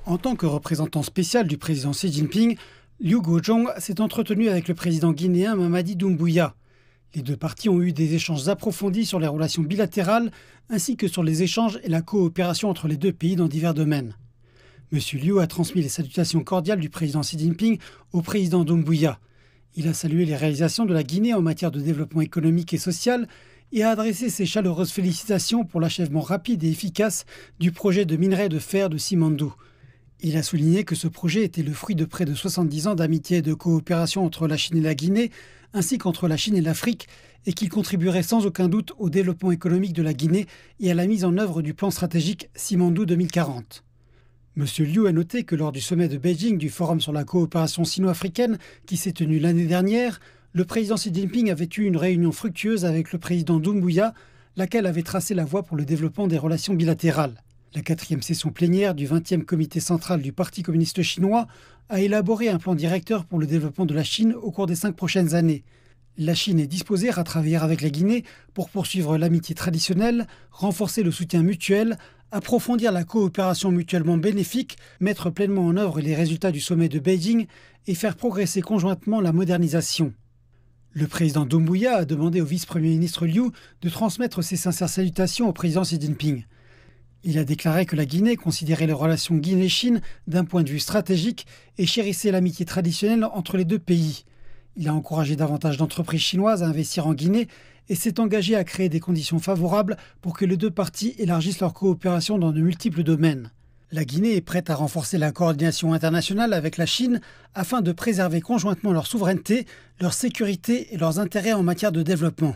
En tant que représentant spécial du président Xi Jinping, Liu Guozhong s'est entretenu avec le président guinéen Mamadi Doumbouya. Les deux parties ont eu des échanges approfondis sur les relations bilatérales ainsi que sur les échanges et la coopération entre les deux pays dans divers domaines. M. Liu a transmis les salutations cordiales du président Xi Jinping au président Doumbouya. Il a salué les réalisations de la Guinée en matière de développement économique et social et a adressé ses chaleureuses félicitations pour l'achèvement rapide et efficace du projet de minerai de fer de Simandou. Il a souligné que ce projet était le fruit de près de 70 ans d'amitié et de coopération entre la Chine et la Guinée, ainsi qu'entre la Chine et l'Afrique, et qu'il contribuerait sans aucun doute au développement économique de la Guinée et à la mise en œuvre du plan stratégique Simandou 2040. M. Liu a noté que lors du sommet de Beijing du Forum sur la coopération sino-africaine qui s'est tenu l'année dernière, le président Xi Jinping avait eu une réunion fructueuse avec le président Doumbouya, laquelle avait tracé la voie pour le développement des relations bilatérales. La 4e session plénière du 20e comité central du Parti communiste chinois a élaboré un plan directeur pour le développement de la Chine au cours des 5 prochaines années. La Chine est disposée à travailler avec la Guinée pour poursuivre l'amitié traditionnelle, renforcer le soutien mutuel, approfondir la coopération mutuellement bénéfique, mettre pleinement en œuvre les résultats du sommet de Beijing et faire progresser conjointement la modernisation. Le président Doumbouya a demandé au vice-premier ministre Liu de transmettre ses sincères salutations au président Xi Jinping. Il a déclaré que la Guinée considérait les relations Guinée-Chine d'un point de vue stratégique et chérissait l'amitié traditionnelle entre les deux pays. Il a encouragé davantage d'entreprises chinoises à investir en Guinée et s'est engagé à créer des conditions favorables pour que les deux parties élargissent leur coopération dans de multiples domaines. La Guinée est prête à renforcer la coordination internationale avec la Chine afin de préserver conjointement leur souveraineté, leur sécurité et leurs intérêts en matière de développement.